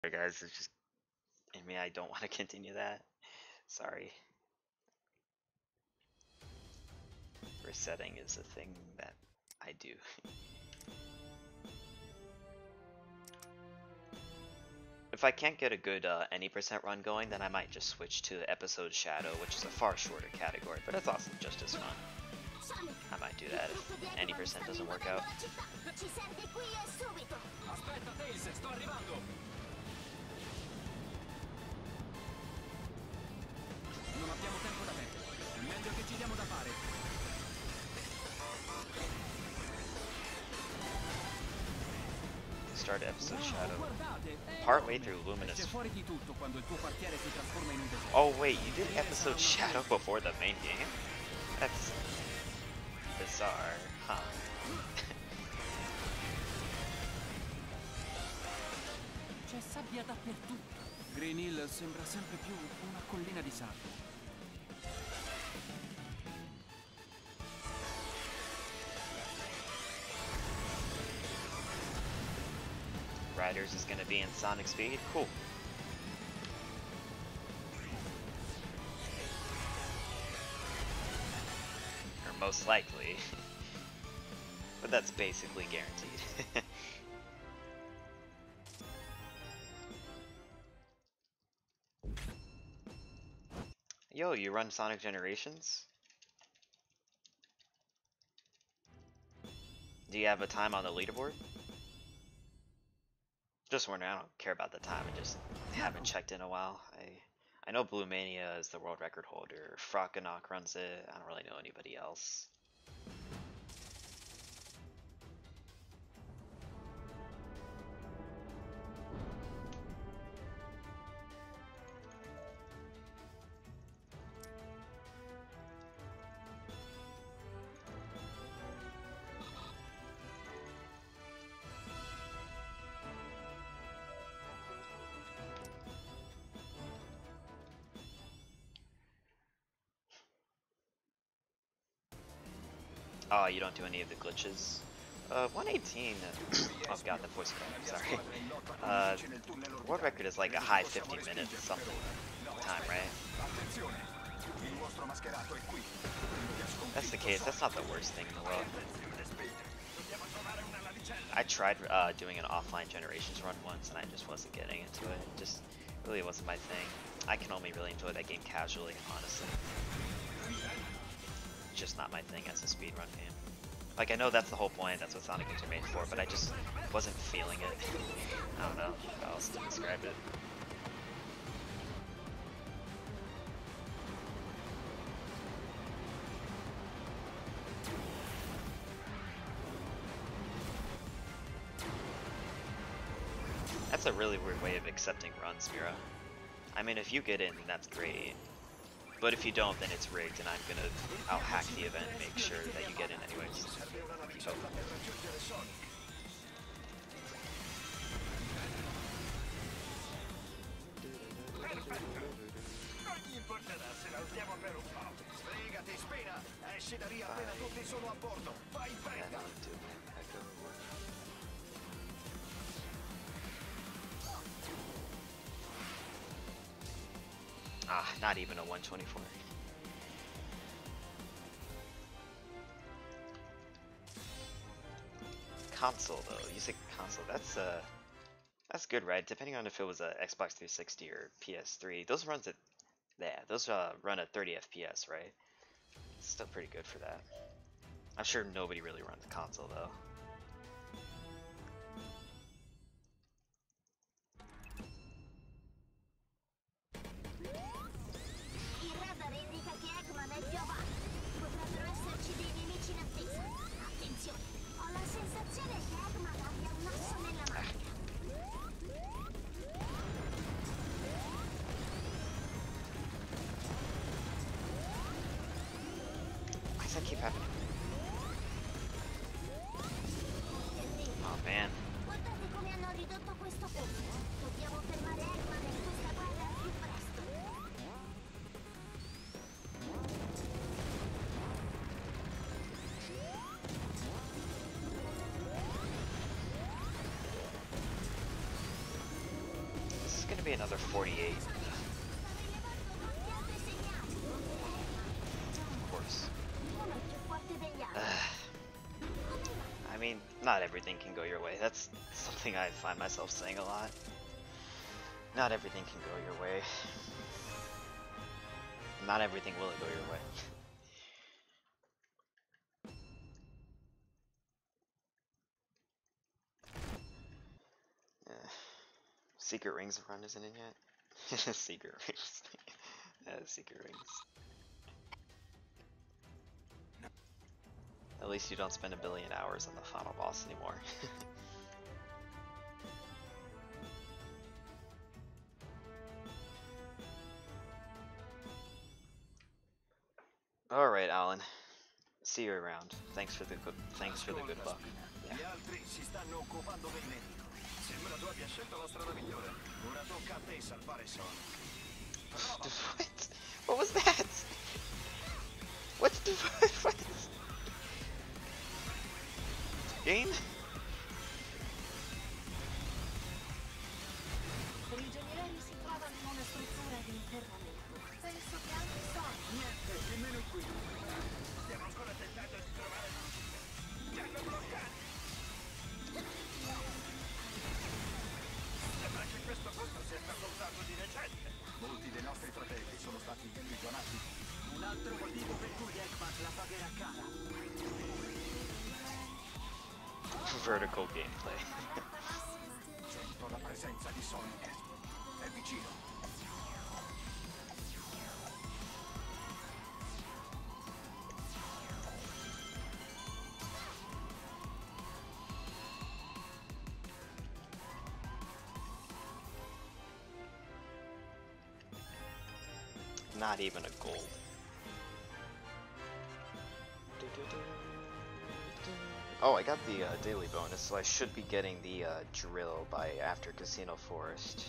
Sorry guys, it's just in me, I don't want to continue that. Sorry. Resetting is a thing that I do. If I can't get a good any percent run going, then I might just switch to Episode Shadow, which is a far shorter category, but it's also just as fun. I might do that if any percent doesn't work out. Start Episode Shadow. Partway through Luminous. Oh wait, you did Episode Shadow before the main game? That's bizarre, huh? C'è sabbia dappertutto. Green Hill sembra sempre più una collina di sabbia. Riders is gonna be in Sonic Speed? Cool. Or most likely. But that's basically guaranteed. Yo, you run Sonic Generations? Do you have a time on the leaderboard? Just wondering, I don't care about the time, I just haven't checked in a while. I know Blue Mania is the world record holder, Frockenok runs it, I don't really know anybody else. Oh, you don't do any of the glitches? 118, oh god, the voice crack, sorry. World record is like a high 50 minutes something time, right? That's the case, that's not the worst thing in the world. I tried doing an offline Generations run once and I just wasn't getting into it. It just really wasn't my thing. I can only really enjoy that game casually, honestly. Just not my thing as a speedrun game. Like, I know that's the whole point, that's what Sonic games are made for, but I just wasn't feeling it. I don't know how else to describe it. That's a really weird way of accepting runs, Mira. I mean, if you get in, that's great. But if you don't, then it's rigged, and I'll hack the event and make sure that you get in anyways. So. Ah, not even a 124. Console though, you say console, that's good, right? Depending on if it was a Xbox 360 or PS3, those runs at those run at 30 FPS, right? It's still pretty good for that. I'm sure nobody really runs a console though. Why does that keep happening? gonna be another 48. Of course. I mean, not everything can go your way. That's something I find myself saying a lot. Not everything can go your way. Not everything will go your way. Secret Rings run isn't in yet? Secret Rings. Secret Rings. At least you don't spend 1 billion hours on the final boss anymore. Alright, Alan. See you around. Thanks for the good luck. Yeah. What? What was that? What's the what? Game? Prigionieri si trovano in una struttura di internamento. Penso che anche Sony. Niente, nemmeno qui. Stiamo ancora tentando di trovare. Ci hanno bloccati. Sembra che questo posto sia stato usato di recente. Molti dei nostri fratelli sono stati imprigionati. Un altro motivo per cui Eggman la pagherà cara. Vertical gameplay. Sento la presenza di Sonic. È vicino. Not even a goal. Oh, I got the daily bonus, so I should be getting the drill by after Casino Forest.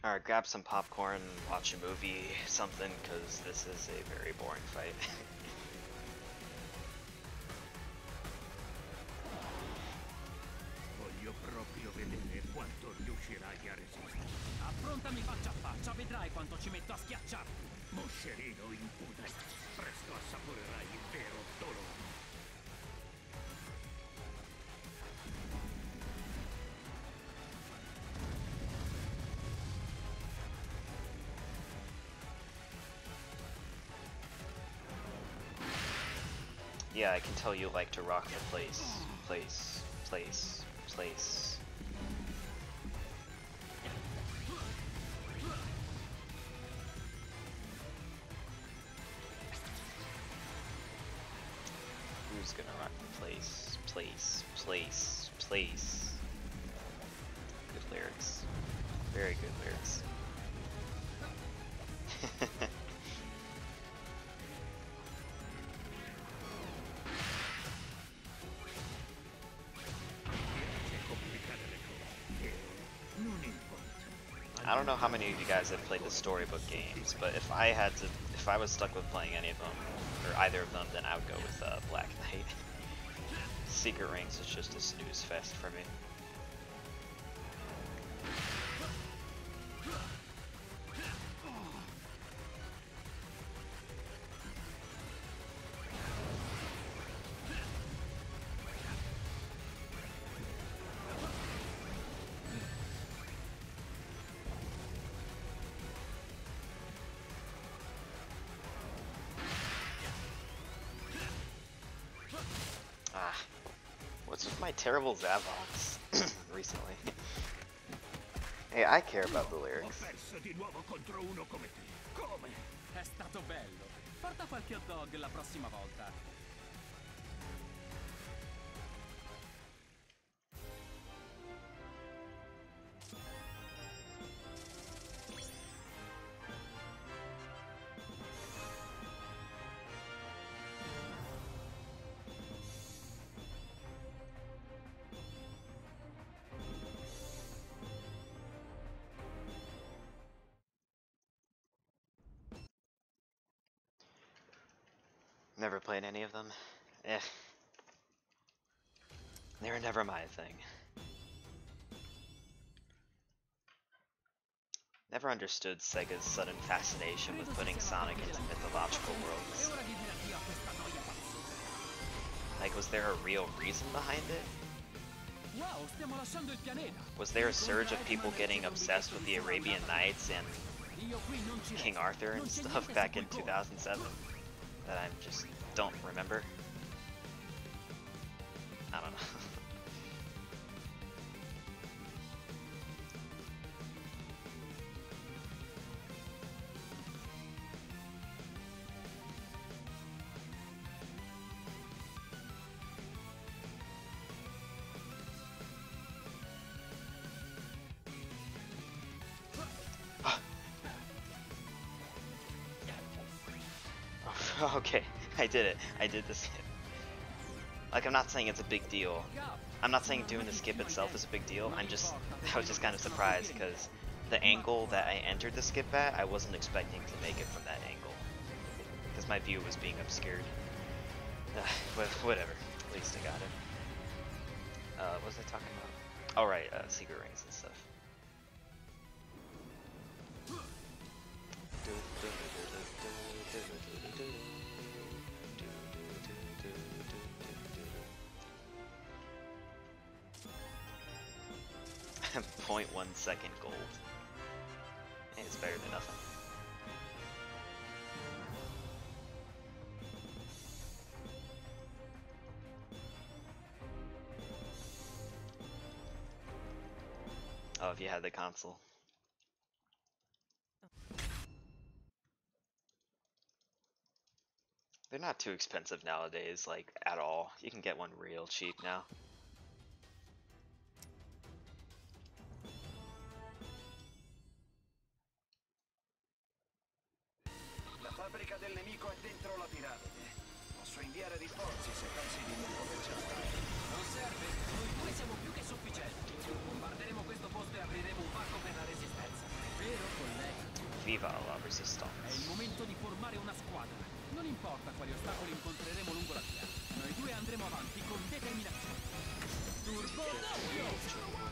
Alright, grab some popcorn, watch a movie, something, because this is a very boring fight. Voglio proprio vedere quanto riuscirai a resistere. Affrontami faccia a faccia, vedrai quanto ci metto a schiacciarti. Moscerino impudente, presto assaporerai il vero dolore. Yeah, I can tell you like to rock the place. Who's gonna rock the place? Good lyrics. Very good lyrics. I don't know how many of you guys have played the storybook games, but if I was stuck with playing any of them, or either of them, then I would go with Black Knight. Secret Rings is just a snooze fest for me. What's with my terrible Zavox recently? Hey, I care about the lyrics. Ho perso di nuovo contro uno come te. Come? È stato bello. Porta qualche hot dog la prossima volta. never played any of them. Eh. They were never my thing. Never understood Sega's sudden fascination with putting Sonic into mythological worlds. Like, was there a real reason behind it? Was there a surge of people getting obsessed with the Arabian Nights and King Arthur and stuff back in 2007 that I just don't remember? I don't know. Okay, I did it. I did the skip. Like, I'm not saying it's a big deal. I'm not saying doing the skip itself is a big deal. I was just kind of surprised because the angle that I entered the skip at, I wasn't expecting to make it from that angle. Because my view was being obscured. Whatever. At least I got it. What was I talking about? Oh, right, secret rings and stuff. .1 second gold. Hey, it's better than nothing. Oh, if you had the console. They're not too expensive nowadays, like, at all. You can get one real cheap now. La fabbrica del nemico è dentro la piramide. Posso inviare rinforzi se pensi di non poterci andare. Non serve, noi due siamo più che sufficienti. Bombarderemo questo posto e apriremo un varco per la resistenza. Vero, collega? Viva la È il resistance. momento di formare una squadra. Non importa quali ostacoli incontreremo lungo la via. Noi due andremo avanti con determinazione. Turbo doppio!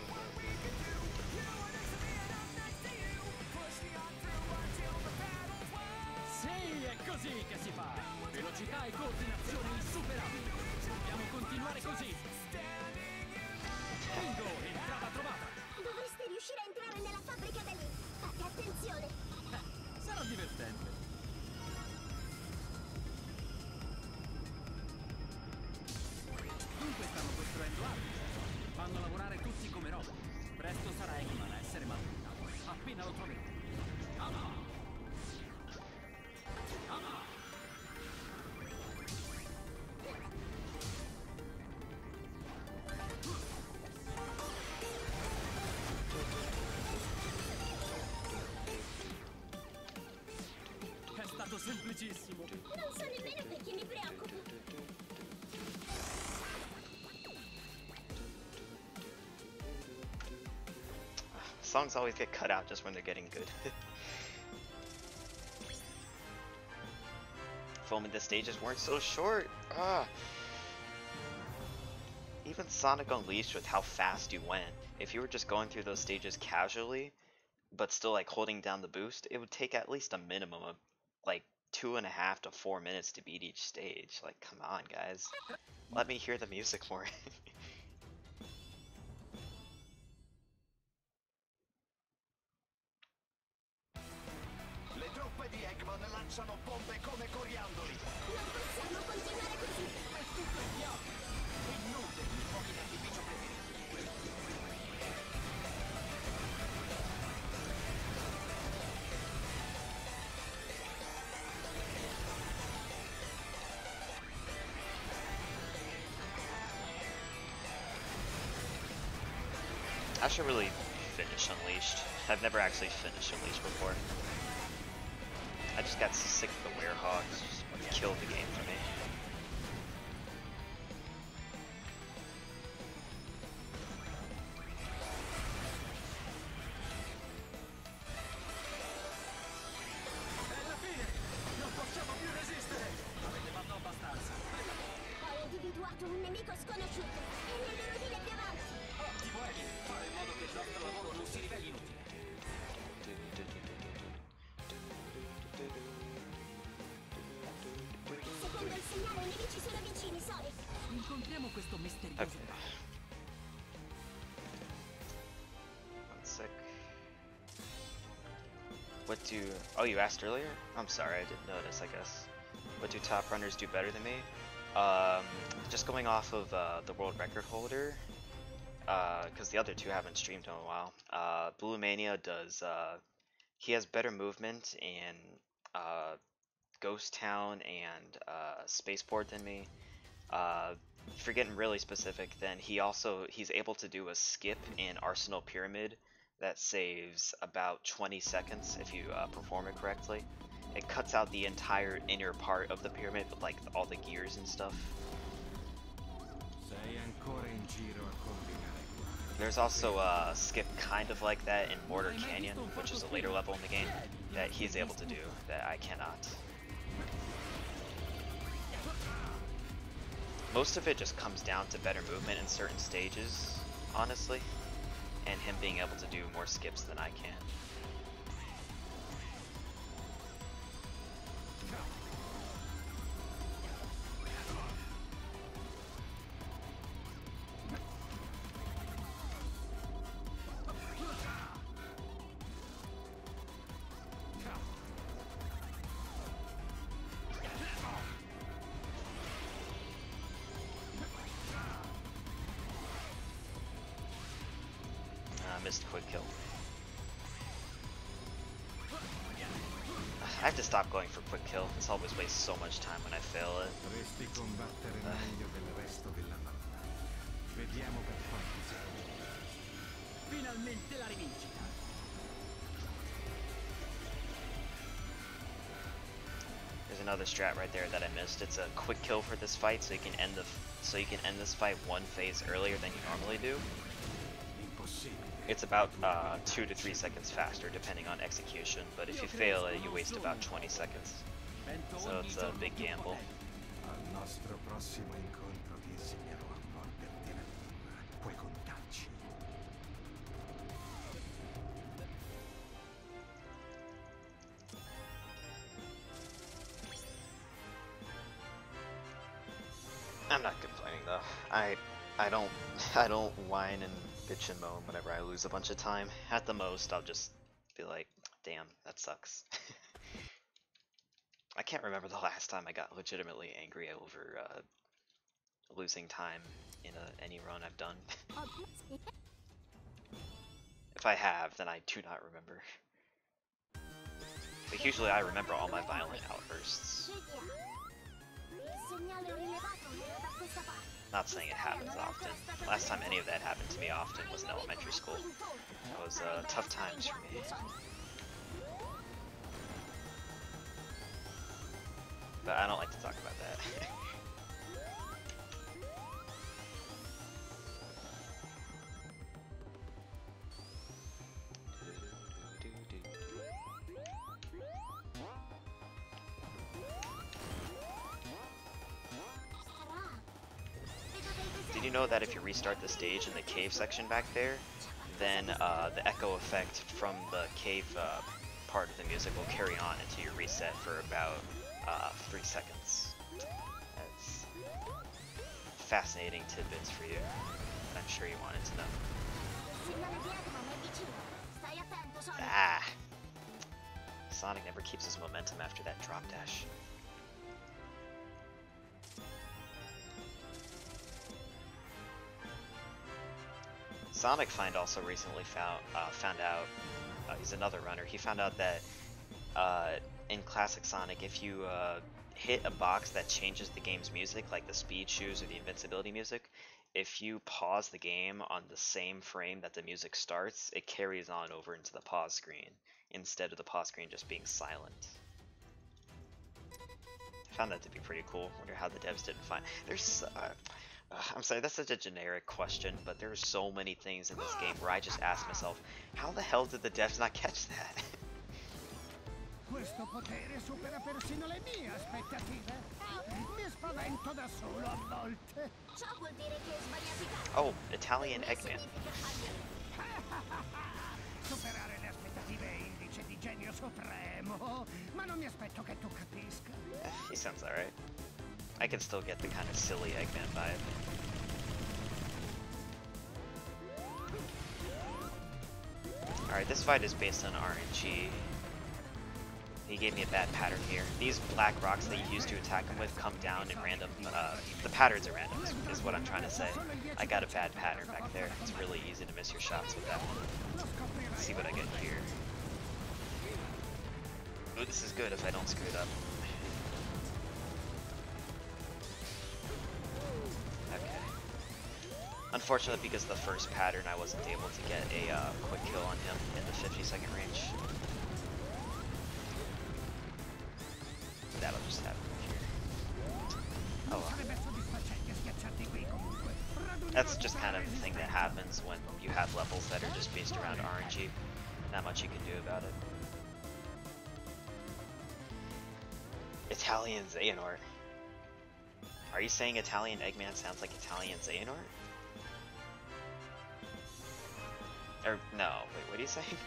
Sì, è così che si fa! Velocità e coordinazione insuperabili! Dobbiamo continuare così! Bingo, entrata trovata! Dovreste riuscire a entrare nella fabbrica da lì. Fate attenzione. Sarà divertente! Dunque stanno costruendo armi. Fanno lavorare tutti come robot. Presto sarà Eggman a essere maltrattato. Appena lo troveremo. È stato semplicissimo. Non so nemmeno perché mi preoccupo. Songs always get cut out just when they're getting good. If only the stages weren't so short. Ah. Even Sonic Unleashed, with how fast you went, if you were just going through those stages casually, but still like holding down the boost, it would take at least a minimum of like 2.5 to 4 minutes to beat each stage. Like, come on, guys. Let me hear the music more. Le truppe di Eggman lanciano bombe come coriandoli. Non possiamo continuare così. È tutto il diavolo. Inutili i fuochi d'artificio preferiti. I should really finish Unleashed. I've never actually finished Unleashed before. I just got sick of the Werehogs. Just killed the game for me. È la fine! Non possiamo più resistere! Avete fatto abbastanza! questo misterioso Okay. baule. One sec. What do... Oh, you asked earlier? I'm sorry, I didn't notice, I guess. What do top runners do better than me? Just going off of the world record holder, because the other two haven't streamed in a while. Blue Mania does... he has better movement in Ghost Town and Spaceport than me. If you're getting really specific, then he's able to do a skip in Arsenal Pyramid that saves about 20 seconds if you perform it correctly. It cuts out the entire inner part of the pyramid with like all the gears and stuff. Sei ancora in giro a combinare. There's also a skip kind of like that in Mortar Canyon, which is a later level in the game, that he's able to do that I cannot. Most of it just comes down to better movement in certain stages, honestly, and him being able to do more skips than I can. Missed quick kill. I have to stop going for quick kill. This always wastes so much time when I fail it. Dovresti combattere meglio del resto della banda. Vediamo per quanto sei. Finalmente la rivincita. There's another strat right there that I missed. It's a quick kill for this fight, so you can end this fight one phase earlier than you normally do. It's about 2 to 3 seconds faster depending on execution, but if you fail it, you waste about 20 seconds. So it's a big gamble. Al nostro prossimo incontro ti insegnerò a morderti la lingua. Puoi contarci. I'm not complaining though. I don't whine and bitch and moan whenever I lose a bunch of time. At the most, I'll just be like, damn, that sucks. I can't remember the last time I got legitimately angry over losing time in any run I've done. If I have, then I do not remember. But usually I remember all my violent outbursts. Not saying it happens often. Last time any of that happened to me often was in elementary school. It was tough times for me. But I don't like to talk about that. Did you know that if you restart the stage in the cave section back there, then the echo effect from the cave part of the music will carry on until you reset for about 3 seconds. That's fascinating tidbits for you, that I'm sure you wanted to know. Ah! Sonic never keeps his momentum after that drop dash. Sonic Find also recently found out, he's another runner, he found out that in Classic Sonic, if you hit a box that changes the game's music, like the speed shoes or the invincibility music, if you pause the game on the same frame that the music starts, it carries on over into the pause screen, instead of the pause screen just being silent. I found that to be pretty cool. Wonder how the devs didn't find... There's... I'm sorry, that's such a generic question, but there are so many things in this game where I just ask myself, how the hell did the devs not catch that? Questo potere supera persino le mie aspettative. Mi spavento da solo a volte. Ciò vuol dire che sbagliati tanto. Oh, Italian Eggman. Superare le aspettative è indice di genio supremo, ma non mi aspetto che tu capisca. He sounds alright. I can still get the kind of silly Eggman vibe. Alright, this fight is based on RNG. He gave me a bad pattern here. These black rocks that you use to attack him with come down in random, the patterns are random, is what I'm trying to say. I got a bad pattern back there. It's really easy to miss your shots with that one. Let's see what I get here. Ooh, this is good if I don't screw it up. Okay. Unfortunately, because of the first pattern, I wasn't able to get a quick kill on him in the 50-second range. That'll just happen here. Oh well. That's just kind of the thing that happens when you have levels that are just based around RNG. Not much you can do about it. Italian Xehanort. Are you saying Italian Eggman sounds like Italian Xehanort? Or no, wait, what are you saying?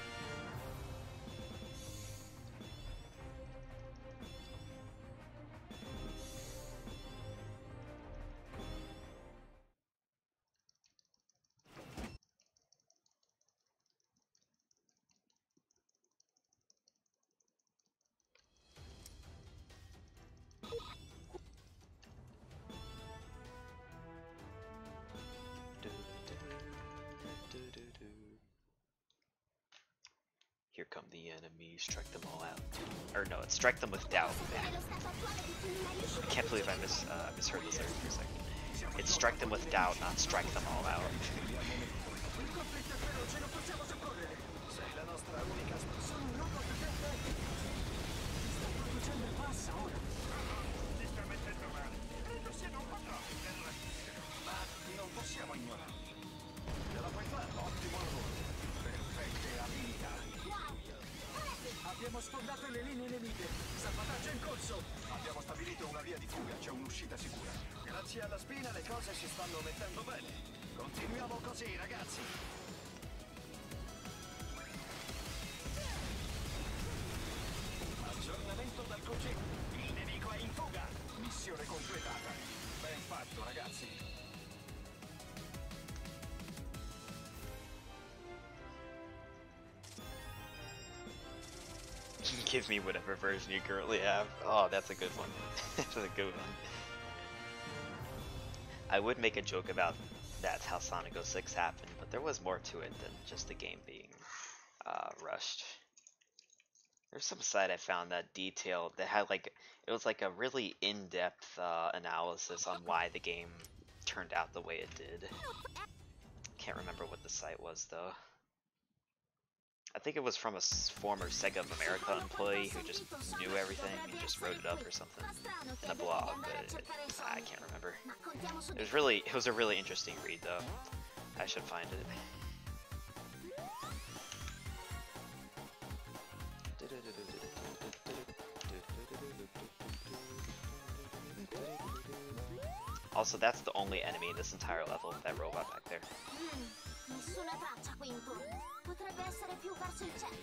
Here come the enemies, strike them all out. Or no, it's strike them with doubt. I can't believe I misheard this lyric for a second. It's strike them with doubt, not strike them all out. Abbiamo sfondato le linee nemiche. Salvataggio in corso. Abbiamo stabilito una via di fuga, c'è un'uscita sicura. Grazie alla spina le cose si stanno mettendo bene. Continuiamo così, ragazzi. Aggiornamento dal concetto. Il nemico è in fuga. Missione completata. Ben fatto, ragazzi. Give me whatever version you currently have. Oh, that's a good one. That's a good one. I would make a joke about that's how Sonic 06 happened, but there was more to it than just the game being rushed. There's some site I found that detailed, that had like, it was like a really in-depth analysis on why the game turned out the way it did. Can't remember what the site was though. I think it was from a former Sega of America employee who just knew everything and just wrote it up or something in a blog, but I can't remember. It was a really interesting read though. I should find it. Also, that's the only enemy in this entire level, that robot back there. Nessuna traccia qui intorno. Potrebbe essere più verso il centro.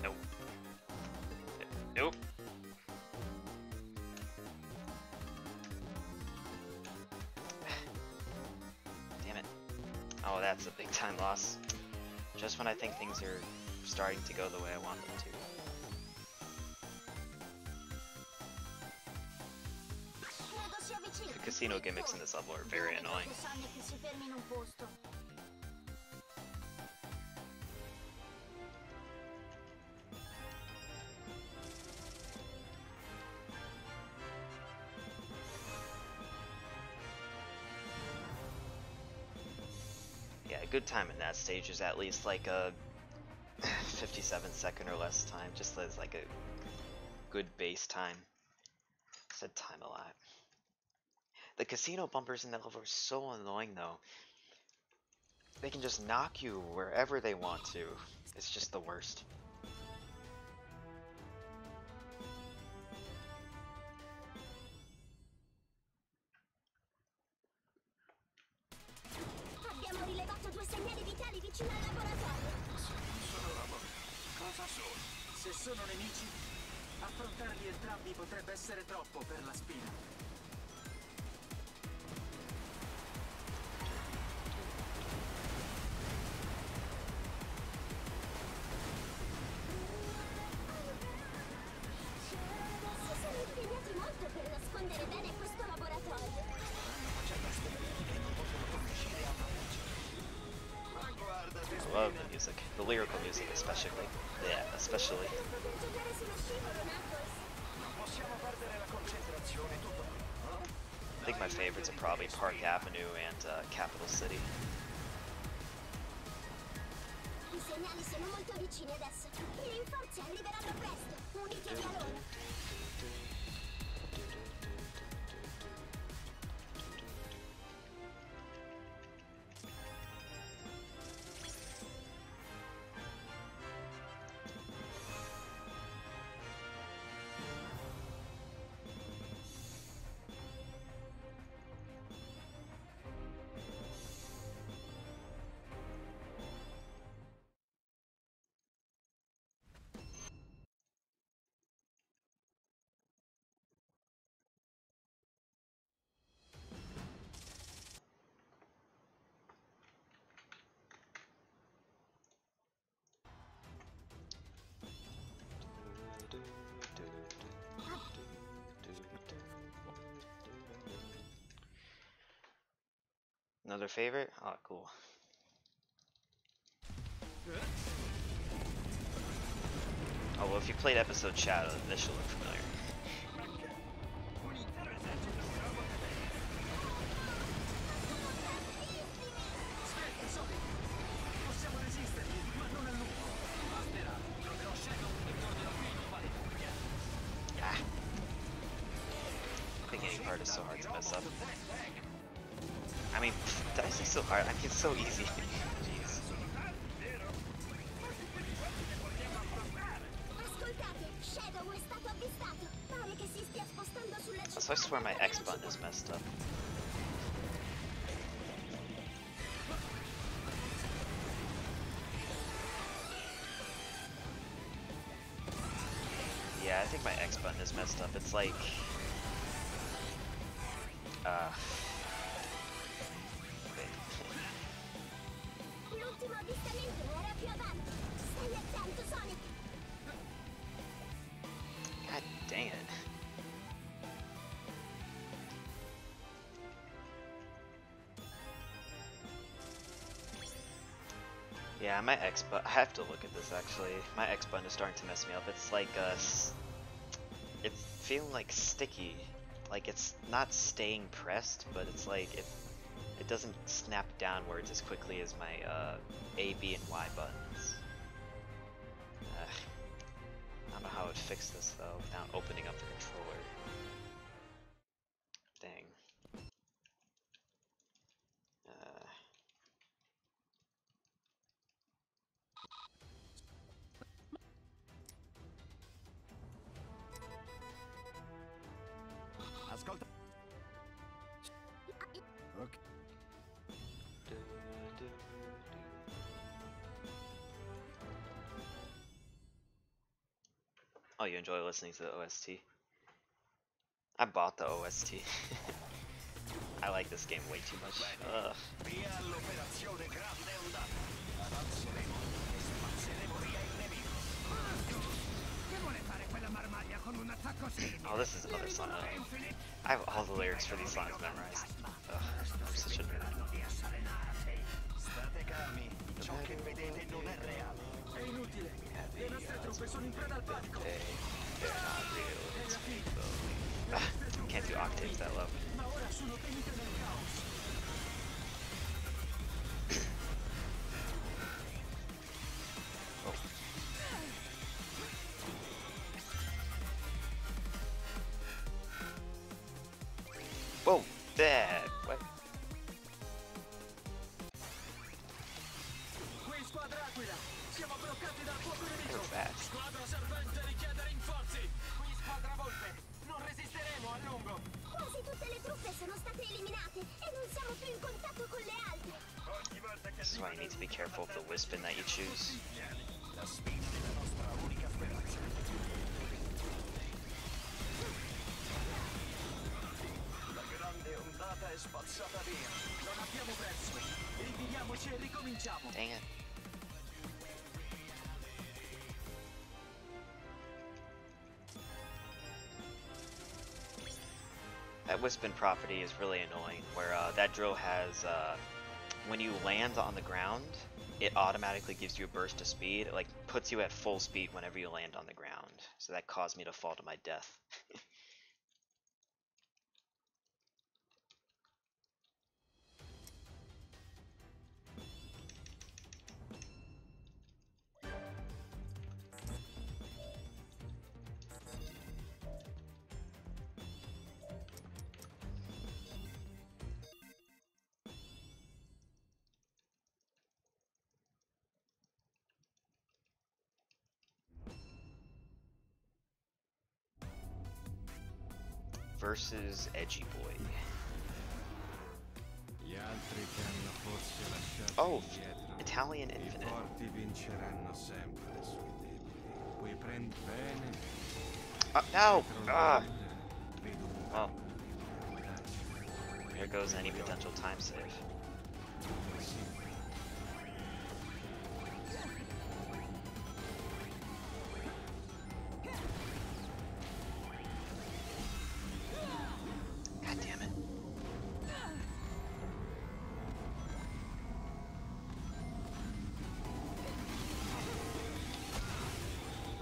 Nope. Nope. Damn it. Oh, that's a big time loss. Just when I think things are starting to go the way I want them to. The casino gimmicks in this level are very annoying. Yeah, a good time in that stage is at least like a 57-second or less time, just as like a good base time. I said time a lot. The casino bumpers in that level are so annoying though. They can just knock you wherever they want to. It's just the worst. Abbiamo rilevato 2 segnali vitali vicino al laboratorio. Cosa sono? Se sono nemici, Affrontarli entrambi potrebbe essere troppo per la spina. Si sono impegnati molto per nascondere bene questo laboratorio. Ma guarda, I love the music, the lyrical music especially. Yeah, especially. Per giocare sullo scivolo, Knuckles. non possiamo perdere la concentrazione, tutto qui. I think my favorites are probably Park Avenue and Capital City. I segnali sono molto vicini adesso. I rinforzi arriveranno presto. Unitevi a loro. Another favorite? Oh, cool. Oh, well, if you played episode Shadow, this should look familiar. Possiamo resistergli, ma non a lungo. Basterà. Troverò Shadow e tornerò qui in un paio di ore. Ah. The beginning part is so hard to mess up. I mean, did I say so hard? I mean, it's so easy. Jeez. Ascoltate, Shadow è stato avvistato. Pare che si stia spostando sulla città. So I swear my X button is messed up. Yeah, I think my X button is messed up. It's like... L'ultimo avvistamento era più avanti. Stai attento, Sonic. God dang it. Yeah, my X button. I have to look at this actually. My X button is starting to mess me up. It's like it's feeling like sticky. Like it's not staying pressed, but it's like it doesn't snap downwards as quickly as my A, B, and Y buttons. I don't know how I would fix this though without opening up the controller. Dang. Ascolta. Ok. Oh, you enjoy listening to the OST? I bought the OST. I like this game way too much. Ugh. Via all'operazione grande ondata. Avanzeremo e spazzeremo via il nemico. Che vuole fare quella marmaglia con un attacco simile? Oh, this is another song. I have all the lyrics for these songs memorized. Ugh, I'm such a nerd. State calmi. Ciò che vedete non è reale. È inutile. Le nostre truppe sono in preda al panico. They're not real, it's people. Can't do octaves that low. Ma ora sono tenute nel caos. Oh. Whoa, there. What? Qui squadra Aquila. Siamo bloccati dal fuoco nemico. What's that? Squadra servente richiede rinforzi. Qui squadra Volpe. Non resisteremo a lungo. Quasi tutte le truppe sono state eliminate e non siamo più in contatto con le altre. Ogni volta che This is why you need to be careful of the Wispin that you choose. la spina della nostra unica speranza. spazzata via. Non abbiamo perso. Ritiriamoci e ricominciamo. Dang it. That Wispin property is really annoying, where that drill has, when you land on the ground, it automatically gives you a burst of speed. It like puts you at full speed whenever you land on the ground. So that caused me to fall to my death. Versus Edgy Boy. Gli altri che hanno forse lasciato Oh, indietro, Italian i Infinite. forti vinceranno sempre sui deboli. Puoi prendere bene. No! Ah! Vedo un Well, vantaggio. there goes any potential time save. God damn it.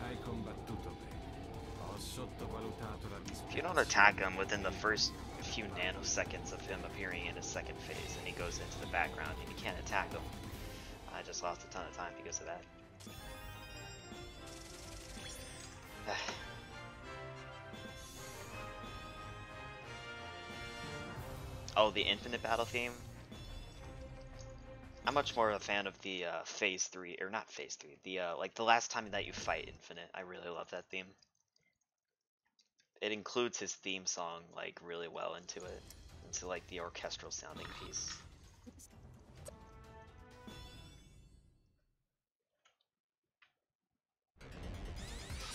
Hai combattuto bene. Ho sottovalutato la If you don't attack him within the first few nanoseconds of him appearing in his second phase, and he goes into the background and you can't attack him, I just lost a ton of time because of that. Oh, the Infinite battle theme? I'm much more of a fan of the Phase 3, or not Phase 3, the like the last time that you fight Infinite. I really love that theme. It includes his theme song like really well into it, into like the orchestral sounding piece.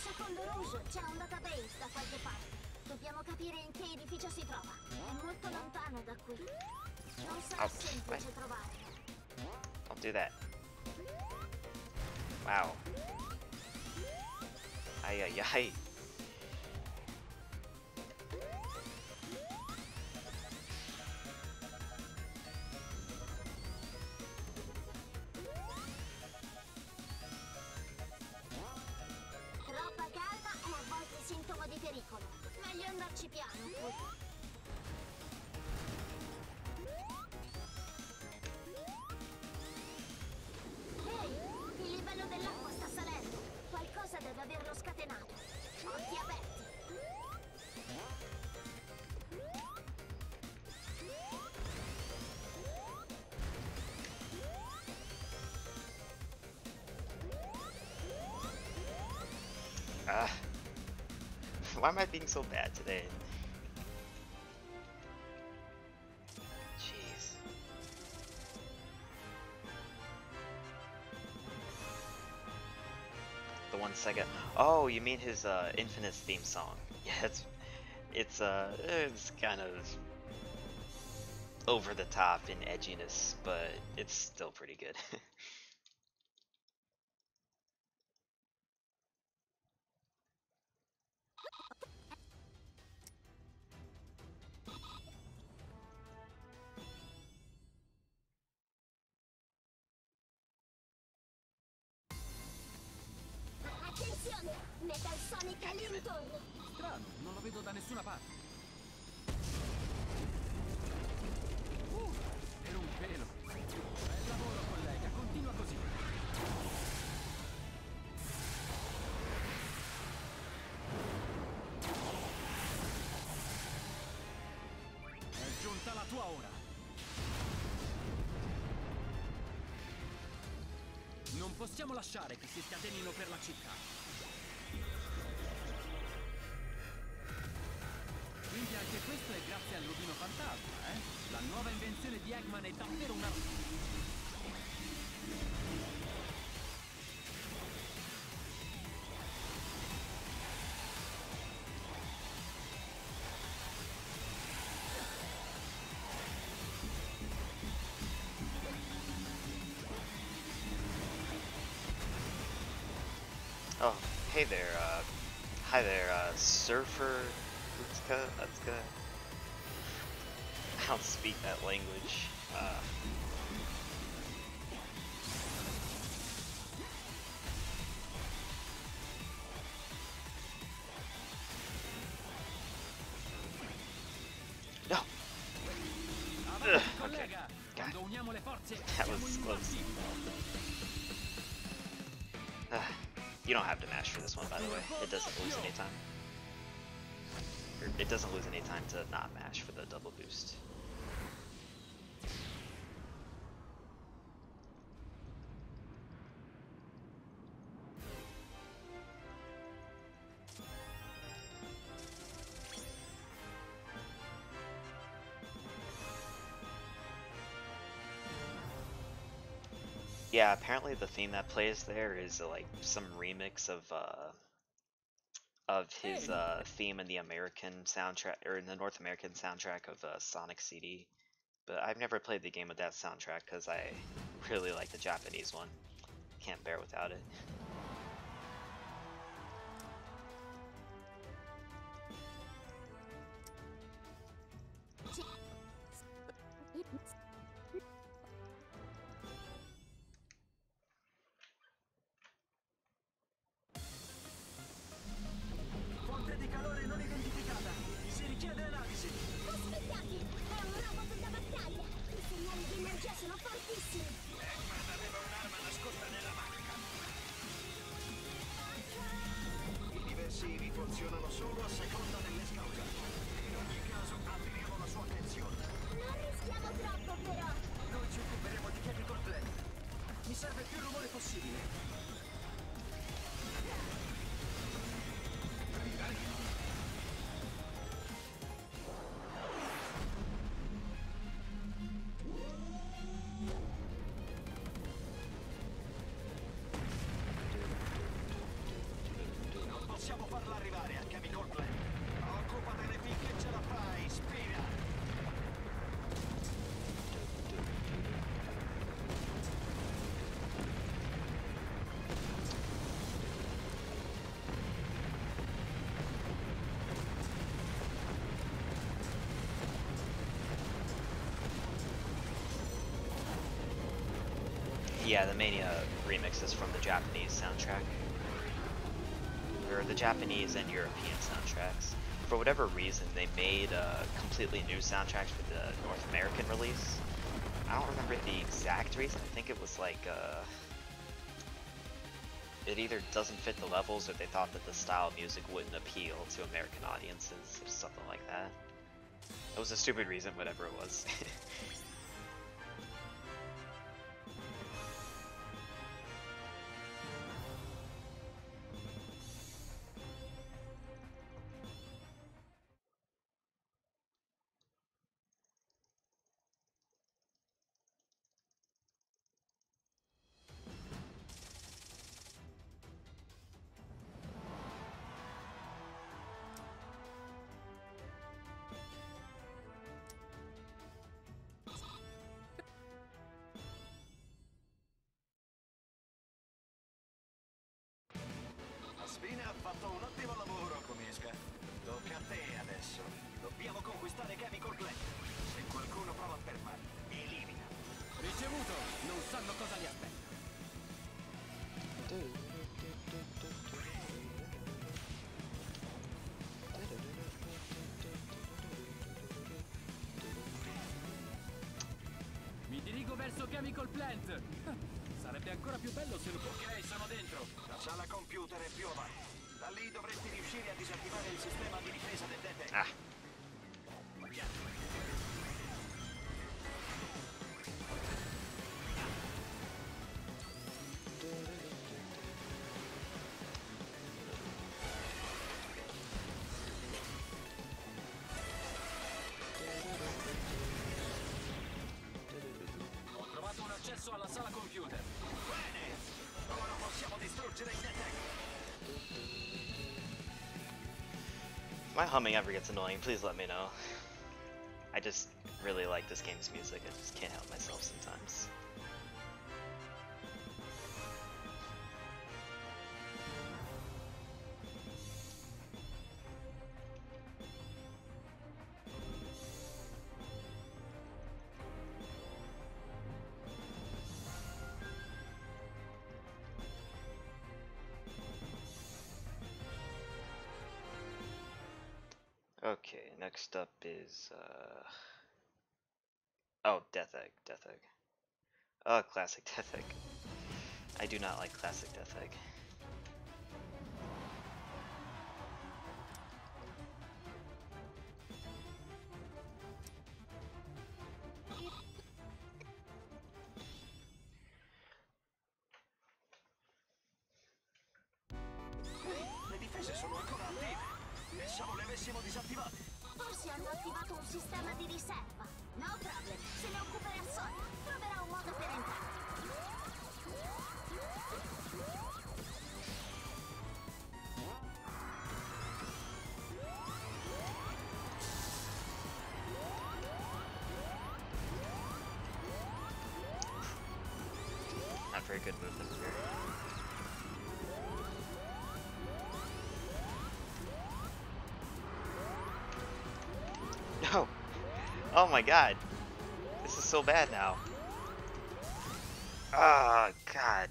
Secondo Rouge c'è un database da qualche parte. Dobbiamo capire in che edificio si trova. È molto lontano da qui. Non sarà semplice trovarlo. Don't do that. Wow. Ay ay ay. Troppa calma è a volte sintomo di pericolo. Meglio andarci piano qui. Ehi, il livello dell'acqua sta salendo. Qualcosa deve averlo scatenato. Occhi aperti. Ah. Why am I being so bad today? Jeez. The 1 second. Oh, you mean his Infinite's theme song? Yeah, it's kind of over the top in edginess, but it's still pretty good. Attenzione! Metal Sonic è lì intorno. Strano, non lo vedo da nessuna parte. Per un pelo. Bel lavoro, collega, continua così. È giunta la tua ora. Non possiamo lasciare che si scatenino per la città. Quindi anche questo è grazie al rubino fantasma, eh? La nuova invenzione di Eggman è davvero una... Oh, hey there, hi there, Surfer Utska, Utska. I don't speak that language. No! Ugh, okay. God. That was close. You don't have to mash for this one, by the way. It doesn't lose any time. It doesn't lose any time to not mash for the double boost. Yeah, apparently the theme that plays there is like some remix of his theme in the American soundtrack, or in the North American soundtrack of Sonic CD. But I've never played the game with that soundtrack because I really like the Japanese one. Can't bear without it. Fonte di calore non identificata. Si richiede analisi. Aspettate, è un robot da battaglia. I segnali di energia sono fortissimi. Eggman aveva un'arma nascosta nella macchina. I diversivi funzionano solo a seconda dell'escausa. In ogni caso attiriamo la sua attenzione. Non rischiamo troppo, però. Noi ci occuperemo di Chemical Plant. Mi serve più rumore possibile. Non possiamo farla arrivare a Chemical Plant. Occupatene finché ce la fai, spira! Yeah, the Mania remix is from the Japanese soundtrack. Or the Japanese and European soundtracks. For whatever reason, they made completely new soundtracks for the North American release. I don't remember the exact reason. I think it was like, it either doesn't fit the levels or they thought that the style of music wouldn't appeal to American audiences or something like that. It was a stupid reason, whatever it was. Spina ha fatto un ottimo lavoro, Comiesca. Tocca a te adesso. Dobbiamo conquistare Chemical Plant. Se qualcuno prova a fermarli, elimina. Ricevuto, non sanno cosa li aspetta. Mi dirigo verso Chemical Plant. Sarebbe ancora più bello se lo... Ok, sono dentro. La sala computer è più avanti. Da lì dovresti riuscire a disattivare il sistema di difesa del detector. Ah. Ho trovato un accesso alla sala computer. Bene! Ora possiamo distruggere il detector. If my humming ever gets annoying, please let me know. I just really like this game's music, I just can't help myself sometimes. Okay, next up is oh, Death Egg, Death Egg. Oh, classic Death Egg. I do not like classic Death Egg. Le difese sono ancora attive. Pensavo le avessimo disattivate. Forse hanno attivato un sistema di riserva. No problem, se ne occuperà Sonia. Troverà un modo per entrare. Not very good movement here. No! Oh my god! This is so bad now. Ah, god.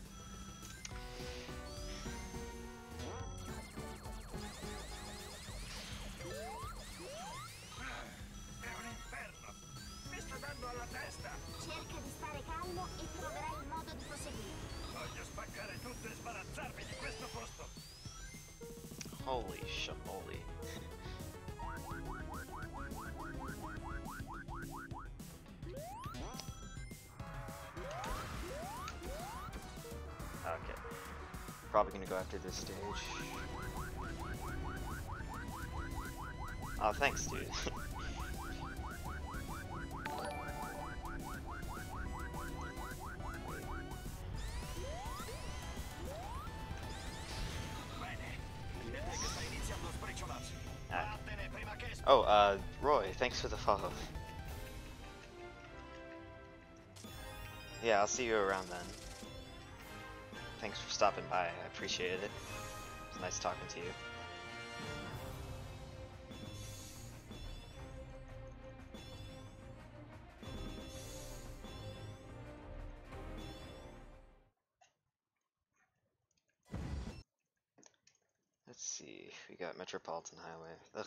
È un inferno. Mi sta dando alla testa. Cerca di stare calmo e troverai il modo di proseguire. Voglio spaccare tutto e sbarazzarmi di questo posto. Holy shamoly. Okay. Probably gonna go after this stage. Oh, thanks, dude. Oh, Roy, thanks for the follow. Yeah, I'll see you around then. Thanks for stopping by, I appreciate it. It's nice talking to you. Let's see, we got Metropolitan Highway. Ugh,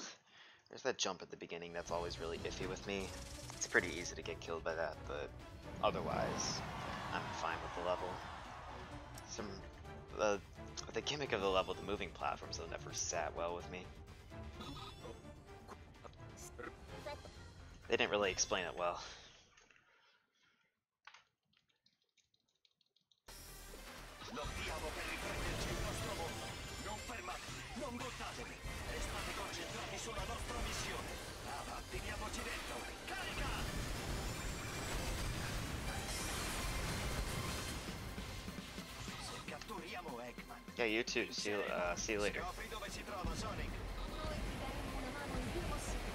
there's that jump at the beginning that's always really iffy with me. It's pretty easy to get killed by that, but otherwise, I'm fine with the level. The gimmick of the level, the moving platforms, though, never sat well with me. They didn't really explain it well. Lottiamo per riprenderci il nostro mondo. Non fermatevi, non buttatevi. Restate concentrati sulla nostra missione. Tiriamoci dentro. Carica! Se catturiamo Eggman. Yeah, you too. See you later. Scopri dove si trova Sonic. Noi ti daremo una mano il più possibile.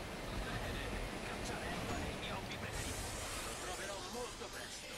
Cacciare Eggman è il mio hobby preferito. Lo troverò molto presto.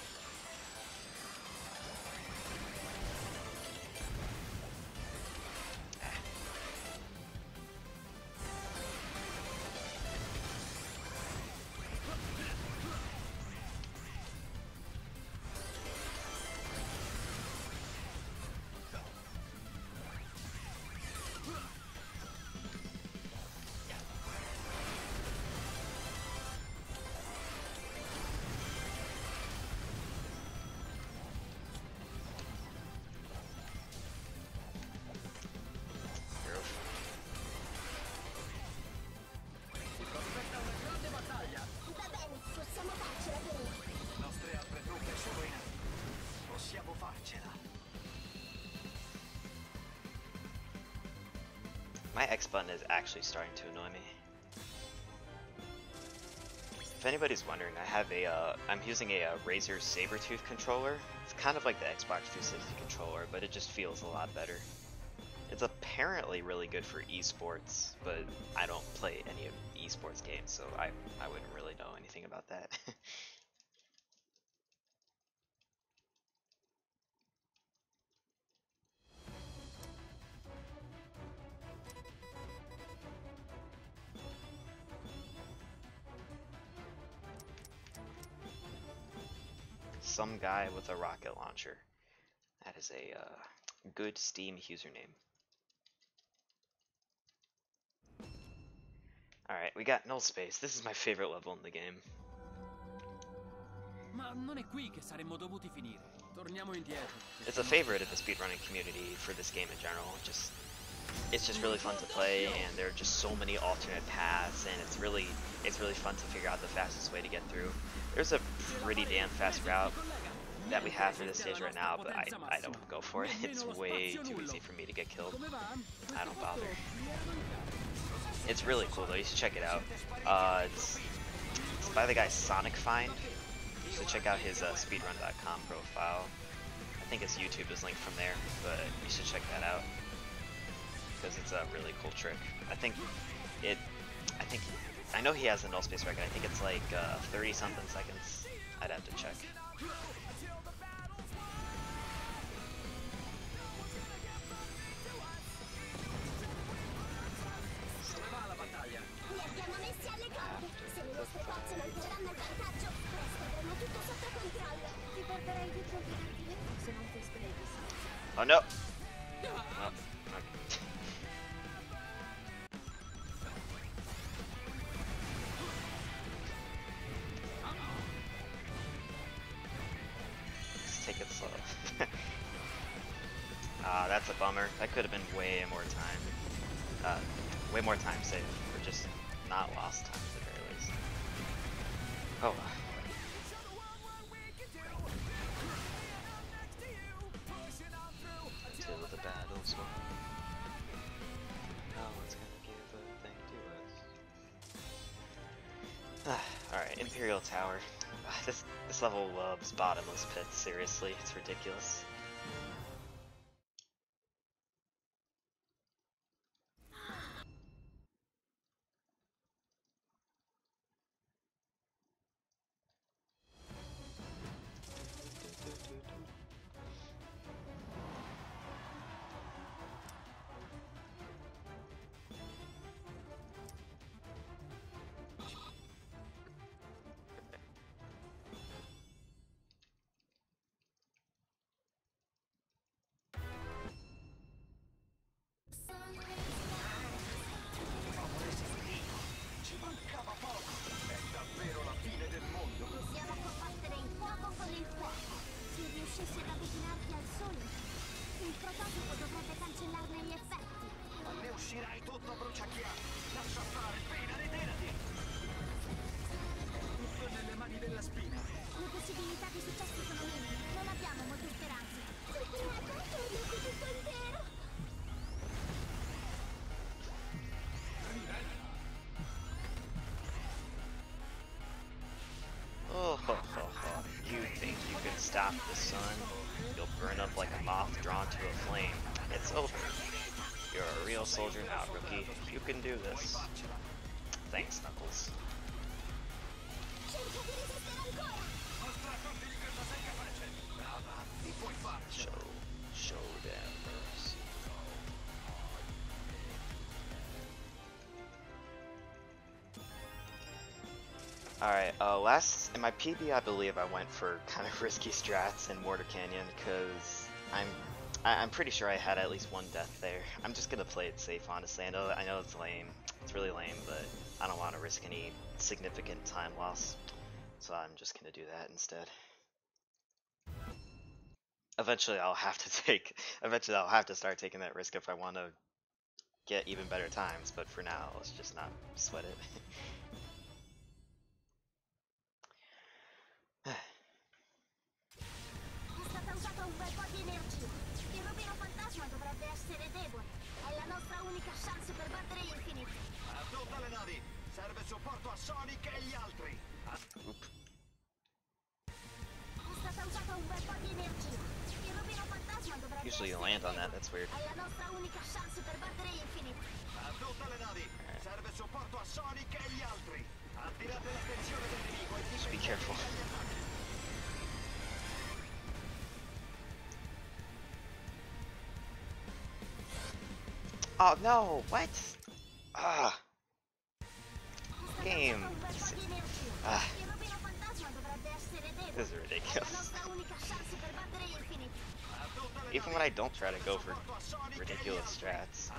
Va bene, possiamo farcela per ora. Le nostre altre truppe sono in arrivo. Possiamo farcela. My X button is actually starting to annoy me. If anybody's wondering, I'm using a Razer Sabertooth controller. It's kind of like the Xbox 360 controller, but it just feels a lot better. It's apparently really good for esports, but I don't play any of esports games, so I wouldn't really know anything about that. Some guy with a rocket launcher. That is a good Steam username. Alright, we got null space. This is my favorite level in the game. Ma non è qui che saremmo dovuti finire. Torniamo indietro. It's a favorite of the speedrunning community for this game in general. It's just really fun to play, and there are just so many alternate paths, and it's really fun to figure out the fastest way to get through. There's a pretty damn fast route that we have for this stage right now, but I don't go for it. It's way too easy for me to get killed. I don't bother. It's really cool though, you should check it out. It's by the guy Sonic Find. You should check out his speedrun.com profile. I think his YouTube is linked from there, but you should check that out because it's a really cool trick. I know he has a null space record. I think it's like 30 something seconds. I'd have to check. Oh no! Oh, okay. Let's take it slow. That's a bummer. That could have been way more time. Way more time saved, or just not lost time at the very least. Oh. Until the battle's won, no one's gonna give a thing to us. Alright, Imperial Tower. This level loves bottomless pits, seriously, it's ridiculous. You think you can stop the sun? You'll burn up like a moth drawn to a flame. It's over. You're a real soldier now, rookie. You can do this. Thanks, Knuckles. Show them mercy. Alright, last in my PB I believe I went for kind of risky strats in Mortar Canyon because I'm pretty sure I had at least one death there. I'm just gonna play it safe, honestly. I know it's lame. It's really lame, but I don't want to risk any significant time loss. So I'm just gonna do that instead. Eventually I'll have to start taking that risk if I want to get even better times, but for now let's just not sweat it. Serve supporto a Sonic e gli altri. Oop. Usually you land on that, that's weird. Just be careful. Oh no, what? Ah. Game. Ah. This is ridiculous. Even when I don't try to go for ridiculous strats.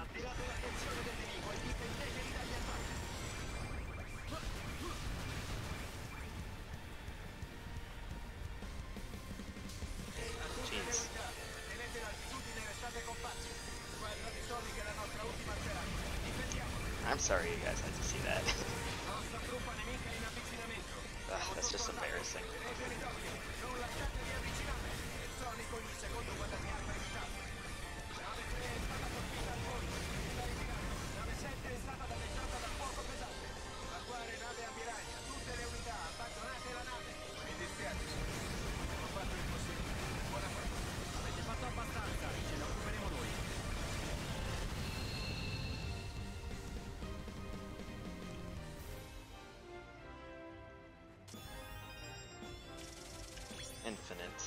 I'm sorry you guys had to see that. Ugh, that's just embarrassing. Avete fatto abbastanza, ce ne occuperemo noi. Infinite.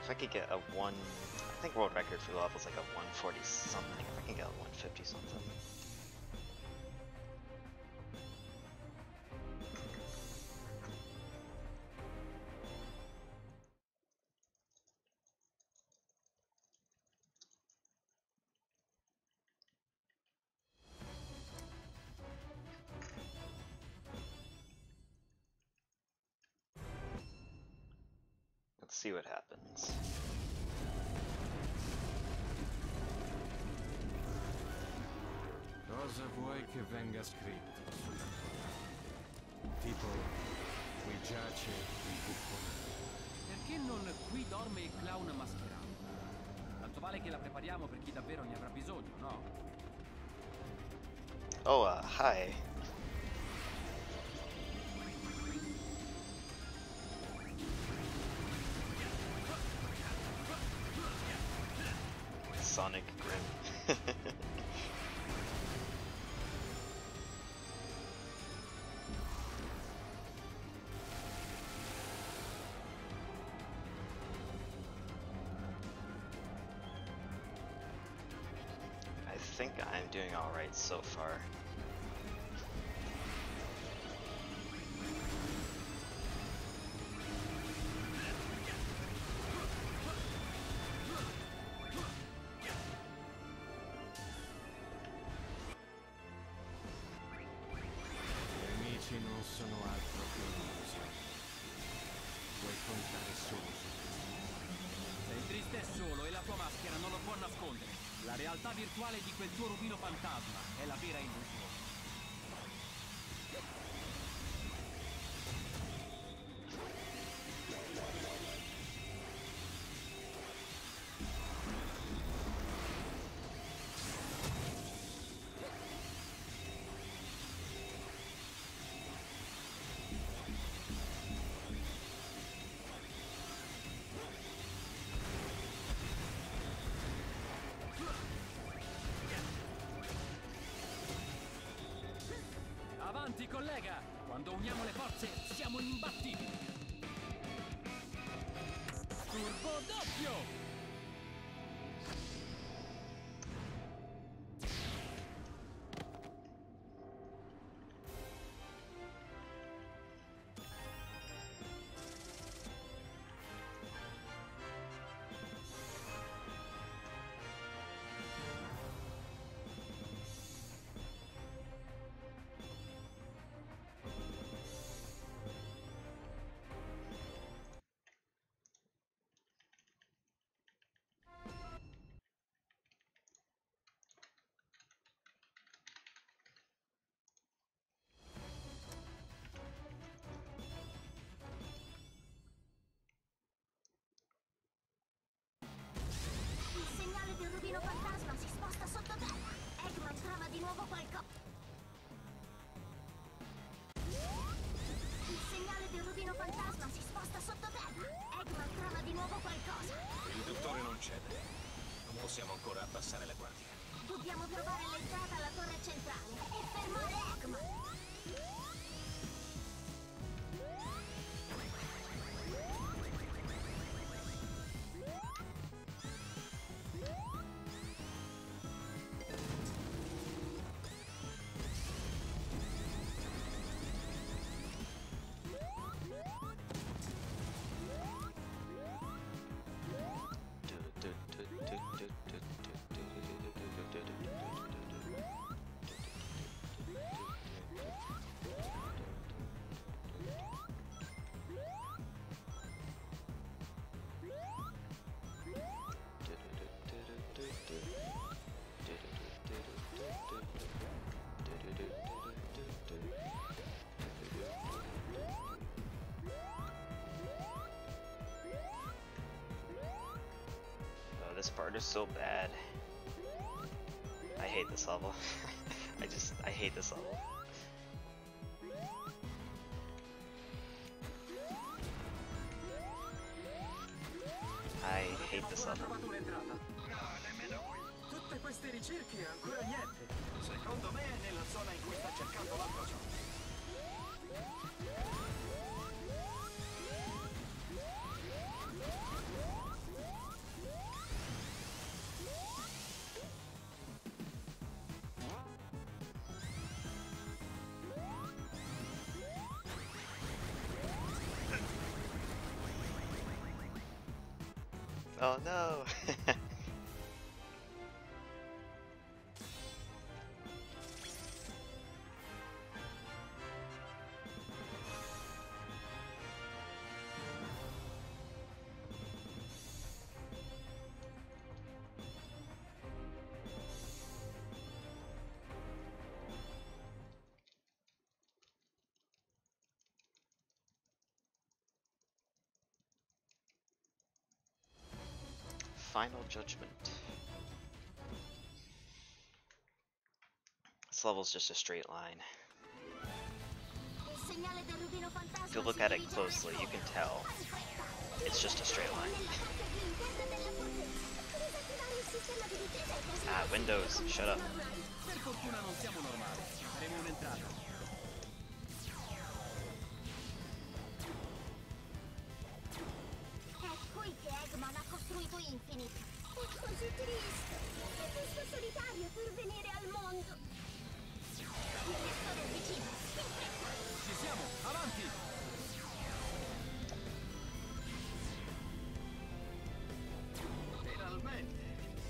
If I could get a I think world record for the level is like a 140 something. If I can get a 150 something. Let's see what happens. Cosa vuoi che venga scritto sulla tua? Tipo, qui giace il buffone. Perché non qui dorme il clown mascherato? Tanto vale che la prepariamo per chi davvero ne avrà bisogno, no? Oh, hi. Sonic Grim. I think I'm doing alright so far. Gli amici non sono altro che un'illusione. Puoi contare solo su te. Sei triste e solo e la tua maschera non lo può nascondere. La realtà virtuale di quel tuo rubino fantasma è la vera illusione. Avanti, collega! Quando uniamo le forze, siamo imbattibili! Turbo doppio! Il segnale del rubino fantasma si sposta sottoterra. Eggman trama di nuovo qualcosa. Il segnale del rubino fantasma si sposta sottoterra. Eggman trama di nuovo qualcosa. Il dottore non cede. Non possiamo ancora abbassare la guardia. Dobbiamo trovare l'entrata alla torre centrale e fermare Eggman. This part is so bad. I hate this level. I hate this level. I hate this level. Tutte queste ricerche e ancora niente. Secondo me è nella zona in cui sta cercando l'altro gioco. Oh no! Final Judgment. This level's just a straight line. If you look at it closely, you can tell it's just a straight line. Ah, Windows, shut up. Per fortuna non siamo normali. Faremo un'entrata. È qui che Eggman ha costruito Infinite. È così triste. È questo solitario per venire al mondo. Il gestore è vicino. In fretta. Ci siamo, avanti! Finalmente!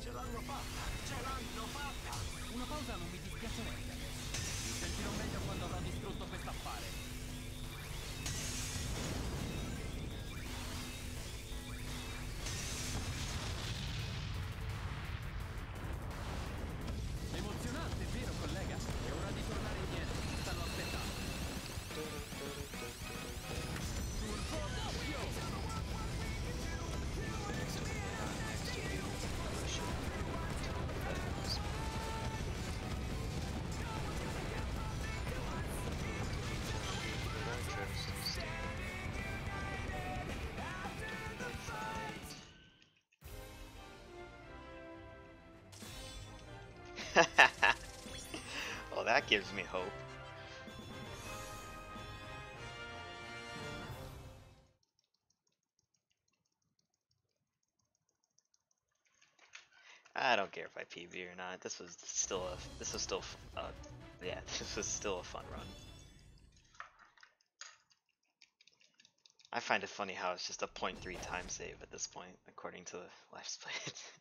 Ce l'hanno fatta! Ce l'hanno fatta! Una pausa non mi dispiacerebbe. Mi sentirò meglio quando avrò distrutto quest'affare. Emozionante, vero collega? È ora di tornare indietro, ci stanno aspettando. Turbo doppio! Well, that gives me hope. I don't care if I PB or not. This was still yeah, this was still a fun run. I find it funny how it's just a 0.3 time save at this point, according to Let's Play It.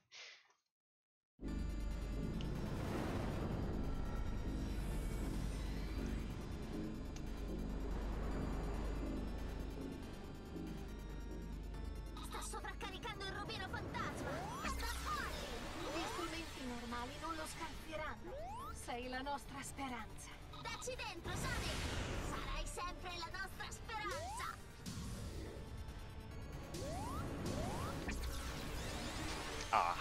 Sta sovraccaricando il rubino fantasma. Attaccarli! Gli strumenti normali non lo scalfieranno. Sei la nostra speranza. Dacci dentro, Sonic! Sarai sempre la nostra speranza! Ah.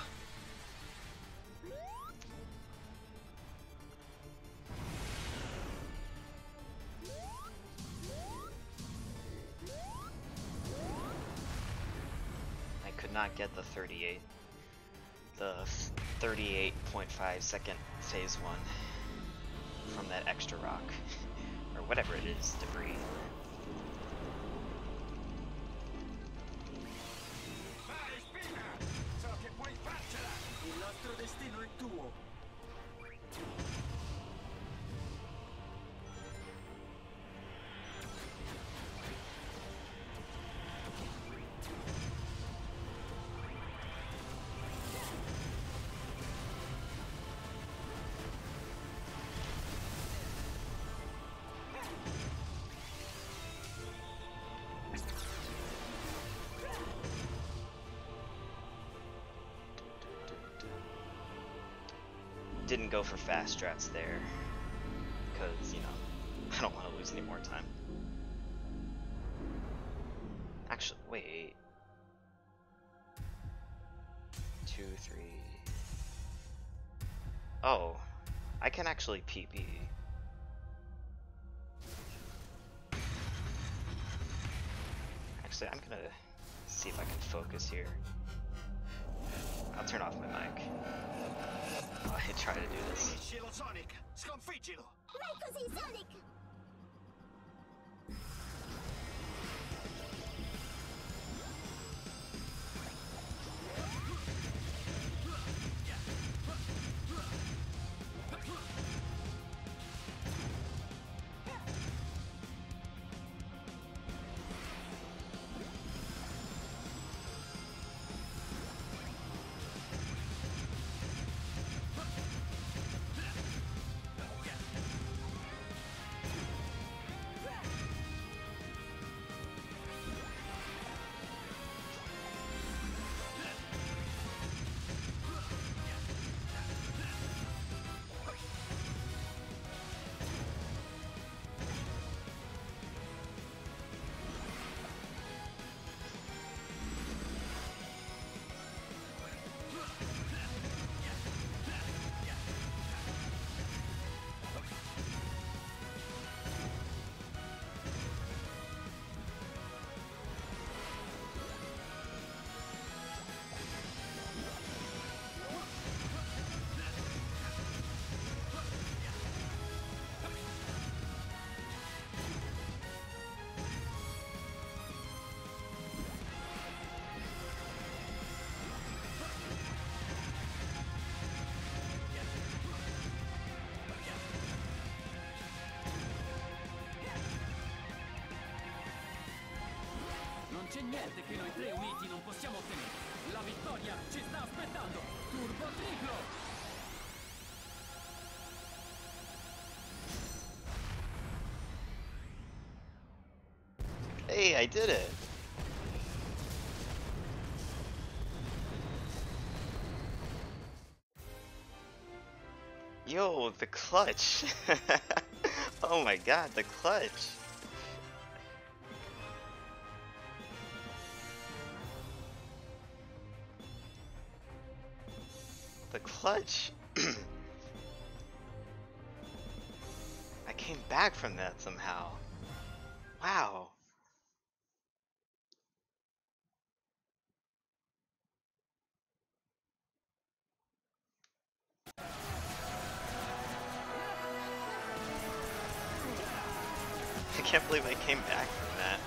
I could not get the 38.5 second phase 1 from that extra rock, or whatever it is, debris. Vai, spina! So che puoi farcela! Il nostro destino è tuo! Didn't go for fast strats there, because, you know, I don't want to lose any more time. Actually, wait. 2 2, 3. Oh, I can actually PB. Actually, I'm gonna see if I can focus here. I'll turn off my mic. I try to do this. Finiscilo, Sonic! Sconfiggilo! Vai così, Sonic! Non c'è niente che noi tre uniti non possiamo ottenere. La vittoria ci sta aspettando. Turbo triplo! Hey, I did it! Yo, the clutch! Oh my god, the clutch! The clutch! I came back from that somehow. Wow. I can't believe I came back from that.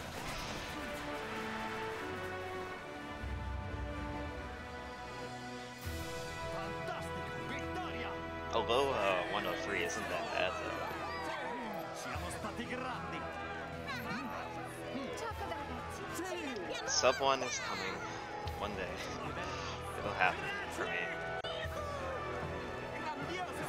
Fantastico! Vittoria! Although 103 isn't that bad though. Siamo stati grandi! Ciao ragazzi! Ci vediamo! Sub 1 is coming. One day. It'll happen for me. Grandioso!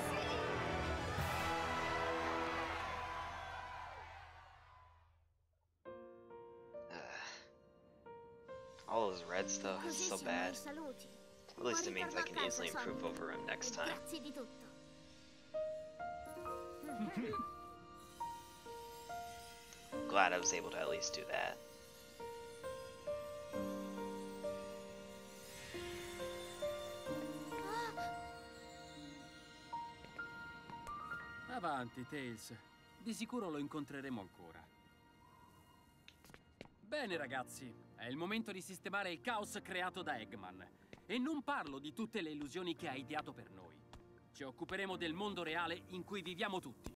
All those red stuff is Così so siamo bad. ai saluti. At least it Buon means I ritorno can a casa, easily improve Sonic. over him next time. Grazie di tutto. Glad I was able to at least do that. Avanti, Tails. Di sicuro lo incontreremo ancora. Bene, ragazzi. È il momento di sistemare il caos creato da Eggman. E non parlo di tutte le illusioni che ha ideato per noi. Ci occuperemo del mondo reale in cui viviamo tutti.